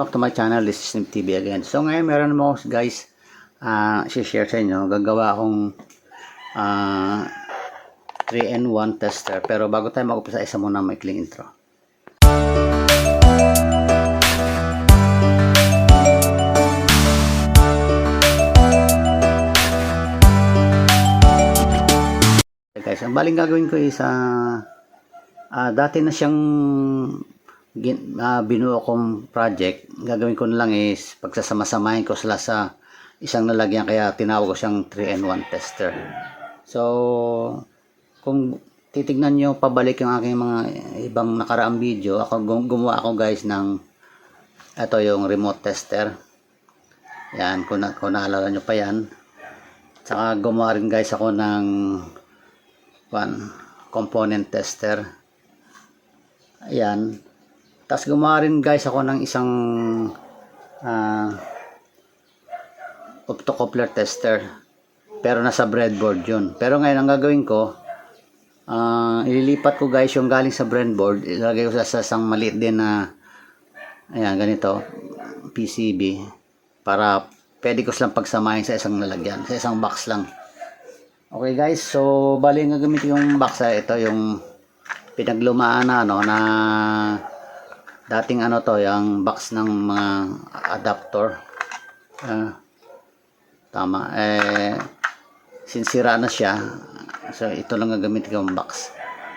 Back to my channel, this is Nim TV again. So ngayon meron mo guys, share sa inyo, gagawa akong 3-in-1 tester. Pero bago tayo mag-upisa, isa muna maikling intro. Okay guys, ang baling gagawin ko is dati na siyang binuo kong project. Gagawin ko na lang is pagsasama-samahin ko sila sa isang lalagyan, kaya tinawag ko siyang 3-in-1 tester. So kung titignan nyo pabalik yung aking mga ibang nakaraang video, gumawa ako guys ng ito yung remote tester. Yan, kung naalala nyo pa yan. Saka gumawa rin guys ako ng component tester. Ayan. Tapos gumawa rin guys ako ng isang optocoupler tester. Pero nasa breadboard yun. Pero ngayon ang gagawin ko, ililipat ko guys yung galing sa breadboard. Ilagay ko sa isang maliit din na ayan, ganito PCB. Para pwede ko silang pagsamahin sa isang lalagyan. Sa isang box lang. Okay guys, so bali nga gamit yung box. Ito yung pinaglumaan na dating yung box ng mga adapter. Tama, sinsira na siya, so ito lang gagamitin yung box.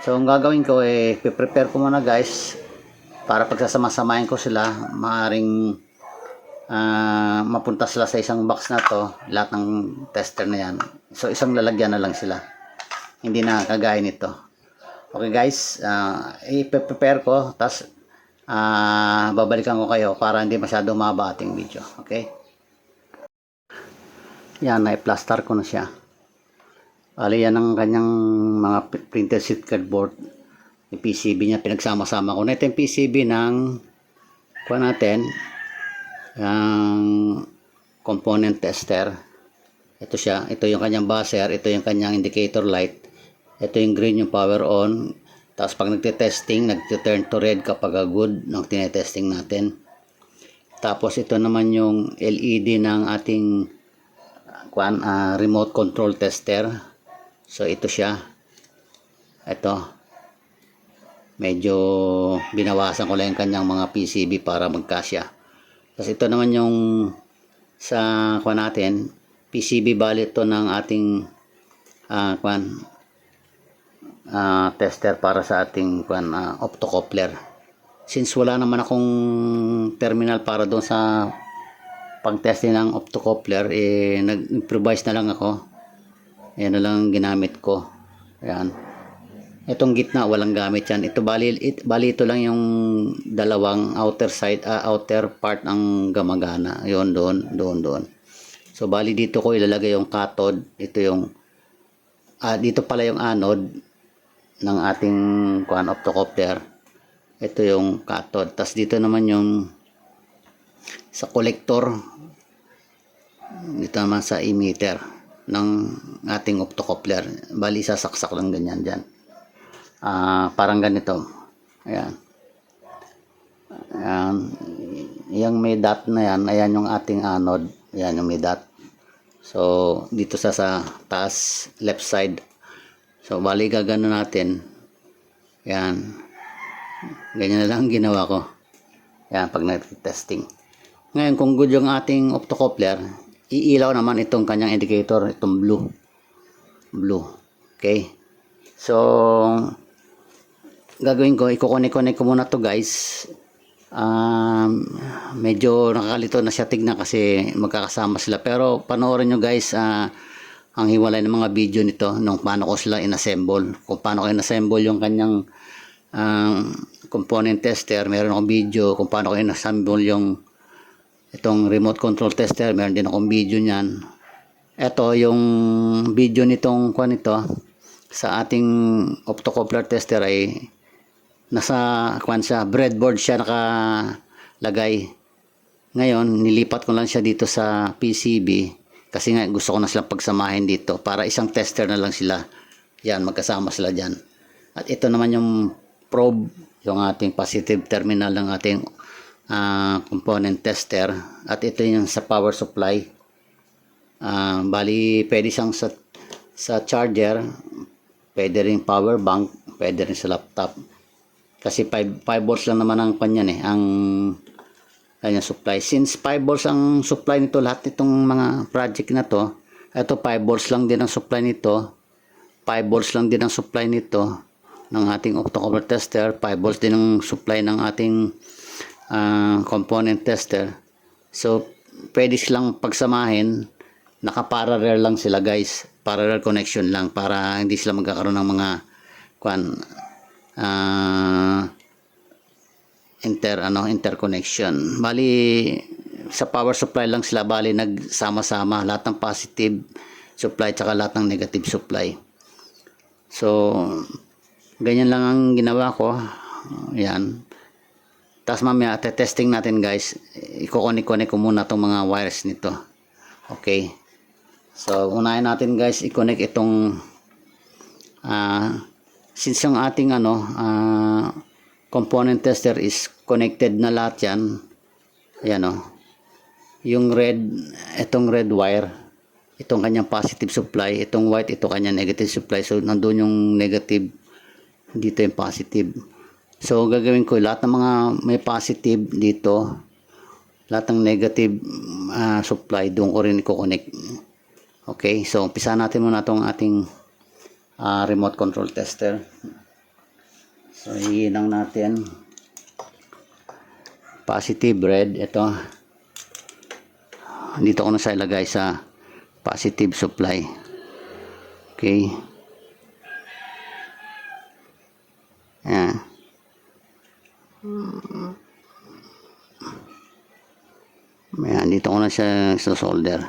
So ang gagawin ko prepare ko muna guys para pagsasama-samahin ko sila, maaring mapunta sila sa isang box na to, lahat ng tester na yan. So isang lalagyan na lang sila, hindi na kagaya nito. Okay guys, i-prepare ko, tapos babalikan ko kayo para hindi masyado mahaba ating video. Okay, yan, na-plaster ko na siya. Bali yan ang kanyang mga printed sheet cardboard. Yung PCB niya pinagsama-sama ko na. Ito yung PCB ng ang component tester. Ito siya, ito yung kanyang buzzer, ito yung kanyang indicator light, ito yung green yung power on. Tapos pag nagte-testing, nagte-turn to red kapag good ng tinetesting natin. Tapos ito naman yung LED ng ating remote control tester. So ito siya. Ito. Medyo binawasan ko lang yung kanyang mga PCB para magkasya. Tapos ito naman yung sa natin, PCB bali ito ng ating tester para sa ating optocoupler. Since wala naman akong terminal para doon sa pang-testing ng optocoupler, nag-improvise na lang ako. Yan na lang ginamit ko. Ayan. Itong gitna walang gamit yan. Ito bali ito lang yung dalawang outer part ang gamagana. Yon doon. So bali dito ko ilalagay yung cathode. Ito yung dito pala yung anode ng ating optocoupler. Ito yung cathode. Tapos dito naman yung sa collector. Dito naman sa emitter ng ating optocoupler. Bali sasaksak lang ganyan dyan. Parang ganito. Ayan. Ayan. Yung may dot na yan, ayan yung ating anode. Ayan yung may dot. So dito sa taas, left side. So bali gagano natin. Ayan. Ganyan na lang ginawa ko. Ayan, pag nag-testing. Ngayon kung good yung ating optocoupler, iilaw naman itong kanyang indicator, itong blue. Okay. So gagawin ko, i-connect ko muna to guys. Medyo nakakalito na siya tignan kasi magkakasama sila, pero panoorin nyo guys ang hiwalay ng mga video nito nung paano ko sila inassemble, kung paano ko inassemble yung kanyang component tester. Meron akong video kung paano ko inassemble yung itong remote control tester, meron din akong video niyan. Ito yung video nitong sa ating optocoupler tester ay nasa breadboard siya nakalagay. Ngayon nilipat ko lang siya dito sa PCB kasi nga gusto ko na silang pagsamahin dito para isang tester na lang sila. Yan, magkasama sila dyan. At ito naman yung probe, yung ating positive terminal ng ating component tester, at ito yung sa power supply. Bali pwede siyang sa charger, pwede rin power bank, pwede rin sa laptop, kasi 5 volts lang naman ang kanyan ang kanyang supply. Since 5 volts ang supply nito, lahat nitong mga project na to, ito 5 volts lang din ang supply nito, 5 volts lang din ang supply nito ng ating optocoupler tester, 5 volts din ang supply ng ating component tester. So pwede silang pagsamahin, naka-parallel lang sila guys, parallel connection lang, para hindi sila magkakaroon ng mga interconnection. Bali sa power supply lang sila, bali nagsama-sama lahat ng positive supply tsaka lahat ng negative supply. So ganyan lang ang ginawa ko. Yan. Tapos mamaya testing natin guys, i-connect ko muna itong mga wires nito. Okay, so unahin natin guys i-connect itong since yung ating component tester is connected na lahat yan. Ayan yung itong red wire, itong kanyang positive supply, itong white, ito kanyang negative supply. So nandun yung negative, dito yung positive. So gagawin ko lahat ng mga may positive dito, lahat ng negative supply doon ko rin i-connect. Okay, so umpisa natin muna itong ating remote control tester. So hihinang natin positive red, ito dito ko na sa ilagay sa positive supply. Okay, ayan. Ayan, dito ko na siya sa solder.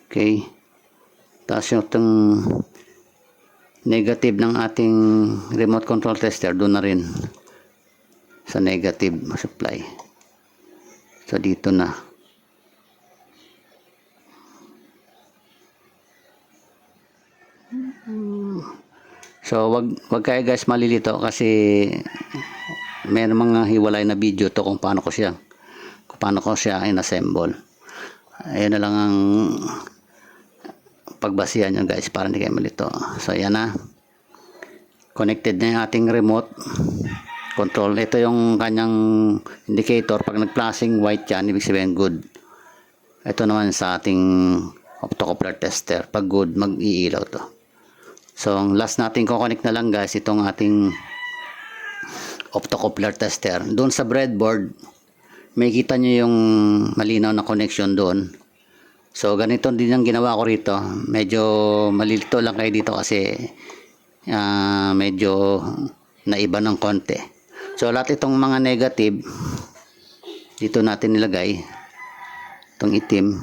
Okay, tapos yung negative ng ating remote control tester doon na rin sa negative supply. So dito na. So wag kayo guys malilito, kasi may mga hiwalay na video to kung paano ko siya inassemble. Ayun na lang ang pagbasihan nyo guys, para hindi kayo malito. So ayan na, connected na yung ating remote control. Ito yung kanyang indicator. Pag nag-flashing white yan, ibig sabihin good. Ito naman sa ating optocoupler tester, pag good, mag-iilaw to. So ang last natin ko-connect na lang guys, itong ating optocoupler tester. Doon sa breadboard, may kita nyo yung malinaw na connection doon. So ganito din ang ginawa ko rito. Medyo malilito lang kayo dito kasi medyo naiba ng konti. So lahat itong mga negative dito natin nilagay, itong itim.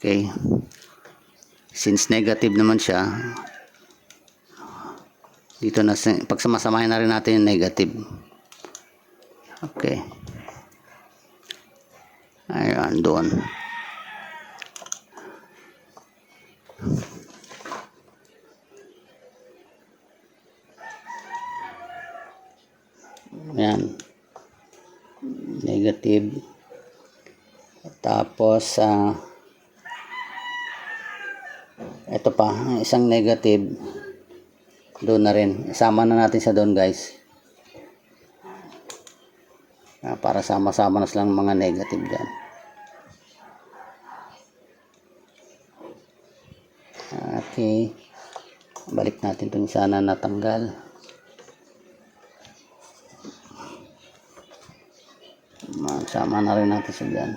Okay, since negative naman siya, dito na pagsamasamahin na rin natin yung negative. Okay, ayan doon. Ayan, negative. Tapos ito pa, isang negative doon na rin. Isama na natin sa doon guys, para sama-sama na silang mga negative dyan. Okay, balik natin itong sana natanggal. Sama na rin natin sa dyan.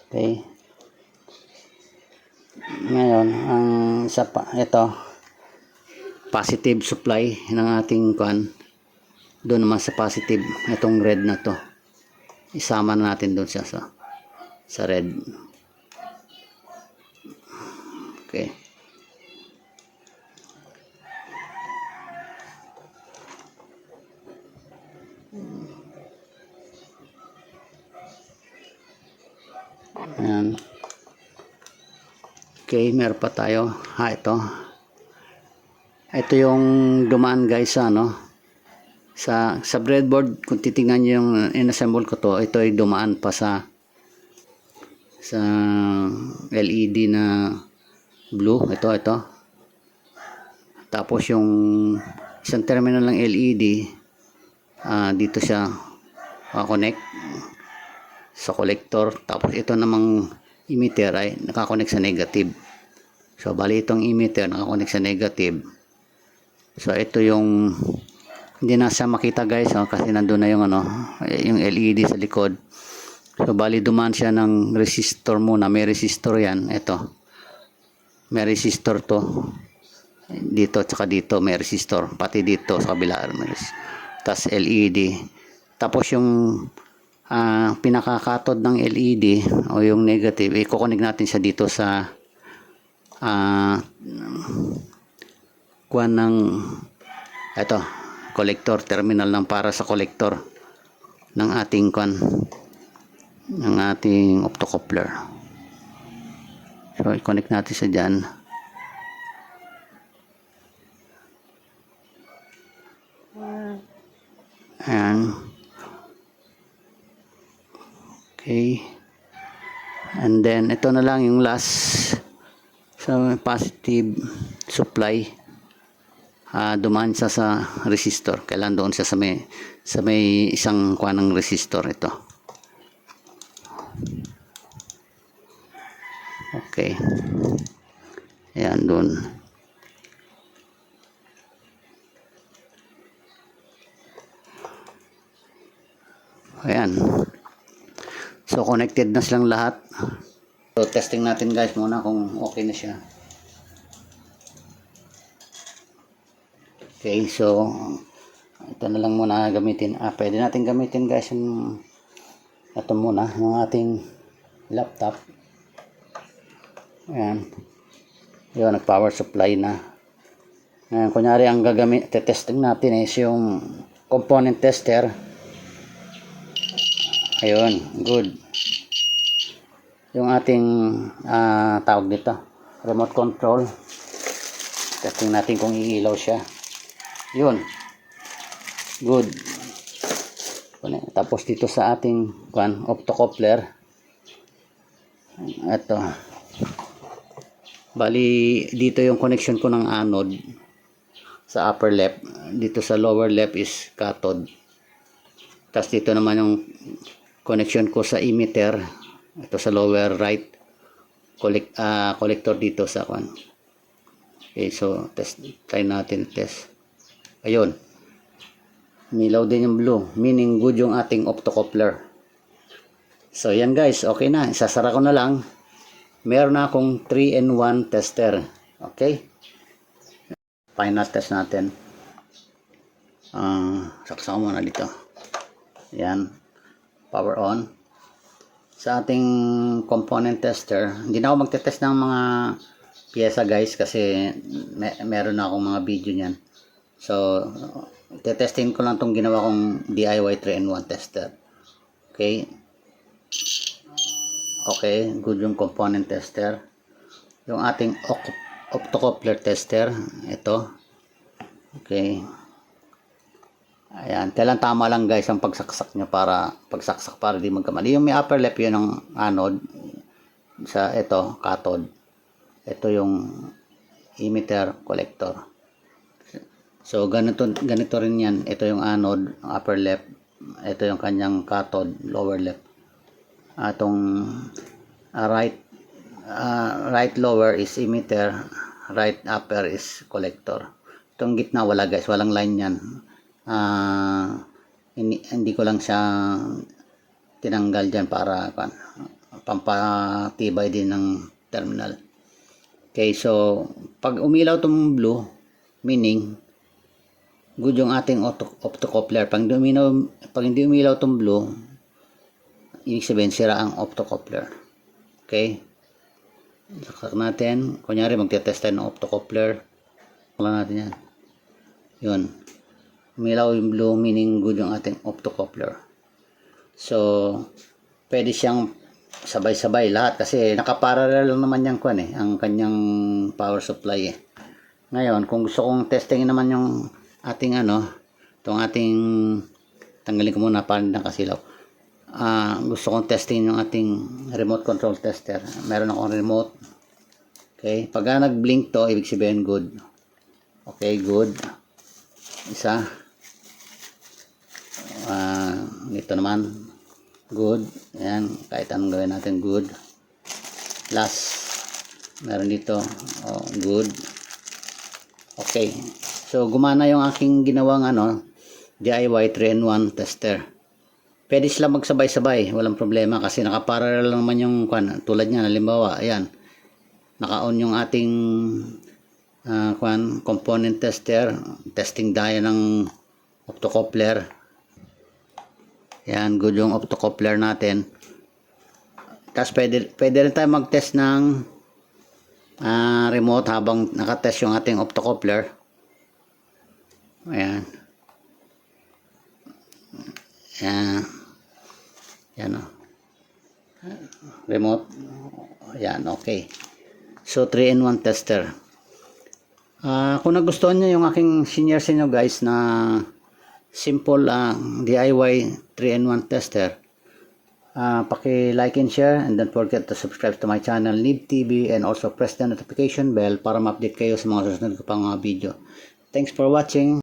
Okay, ngayon ang isa pa, ito positive supply ng ating doon naman sa positive, itong red na to, isama na natin doon siya sa red. Okay, Okay, meron pa tayo. Ito. Ito yung dumaan guys sa ano. Sa breadboard, kung titingnan niyo yung inassemble ko to, ito ay dumaan pa sa LED na blue. Ito. Tapos yung isang terminal ng LED, dito siya connect sa collector. Tapos ito namang emitter ay nakakonect sa negative. So bali itong emitter nakakonect sa negative. So ito yung hindi na siya makita guys, kasi nandun na yung yung LED sa likod. So bali dumaan siya ng resistor muna. May resistor yan. Ito. May resistor to. Dito tsaka dito may resistor. Pati dito sa kabila. Tapos LED. Tapos yung pinakakatod ng LED o yung negative, i-connect natin siya dito sa kuwan ng ito, collector, terminal ng para sa collector ng ating kuwan, ng ating optocoupler. So i-connect natin siya dyan. Ayan. Okay. And then ito na lang yung last sa positive supply. Dumaan siya sa resistor. Kailan doon siya sa may isang kuha ng resistor ito. Okay. Ayan doon. Ayan. So connected na silang lahat. So testing natin guys muna kung okay na siya. Okay, so ito na lang muna gamitin. Pwede natin gamitin guys yung ito muna, yung ating laptop. Ayan. Yun, nag-power supply na. Ayan, kunyari ang testing natin is yung component tester. Ayun, good. Yung ating tawag dito, remote control. Testing natin kung iilaw siya. Yun. Good. Tapos dito sa ating optocoupler. Ito. Bali, dito yung connection ko ng anode sa upper left. Dito sa lower left is cathode. Tapos dito naman yung connection ko sa emitter. Ito sa lower right. Collector dito sa kwan. Okay, so try natin test. Ayun. Milaw din yung blue. Meaning good yung ating optocoupler. So yan guys, okay na. Isasara ko na lang. Meron na akong 3-in-1 tester. Okay? Final test natin. Saksa ko muna dito. Yan. Power on. Sa ating component tester, hindi na ako magte-test ng mga pyesa guys kasi meron na akong mga video niyan. So, testing ko lang itong ginawa kong DIY 3-in-1 tester. Okay. Okay, good yung component tester. Yung ating optocoupler tester, ito. Okay. Ayan, kailan tama lang guys ang pagsaksak nyo para di magkamali. Yung may upper left yun ang anode. Sa ito, cathode. Ito yung emitter, collector. So, ganito rin yan. Ito yung anode, upper left. Ito yung kanyang cathode, lower left. Atong right lower is emitter, right upper is collector. Itong gitna wala guys, walang line yan. Hindi ko lang siya tinanggal dyan para pampatibay din ng terminal. Okay, so pag umilaw itong blue, meaning good yung ating optocoupler. Pag hindi umilaw itong blue, ibig sabihin sira ang optocoupler. Okay? Saksak natin. Kunyari magte-test tayo ng optocoupler. Wala natin yan. Yun. Umilaw yung blue, meaning good yung ating optocoupler. So, pwede siyang sabay-sabay lahat kasi nakaparallel lang naman yung kwan eh, ang kanyang power supply eh. Ngayon, kung gusto kong testing naman yung ating itong ating, tanggalin ko muna para nakasilaw. Gusto kong testing yung ating remote control tester. Meron akong remote. Okay, pag nag-blink to, ibig sabihin good. Okay, good. Isa. Dito naman. Good. Ayan, kahit anong gawin natin, good. Last. Meron dito. Oh, good. Okay. So, gumana yung aking ginawang DIY 3-in-1 tester. Pwede sila magsabay-sabay, walang problema kasi nakaparallel lang naman yung tulad niyan, halimbawa, ayan. Naka-on yung ating component tester, testing tayo ng optocoupler. Ayan, good yung optocoupler natin. Tapos pwede rin tayo mag-test ng remote habang nakatest yung ating optocoupler. Ayan. Ayan. Yan o. Remote. Ayan, okay. So, 3-in-1 tester. Kung nagustuhan nyo yung aking senior sa inyo guys na simple DIY 3-in-1 tester, paki-like and share and don't forget to subscribe to my channel Nib TV and also press the notification bell para ma-update kayo sa mga susunod ko pang mga video. Thanks for watching.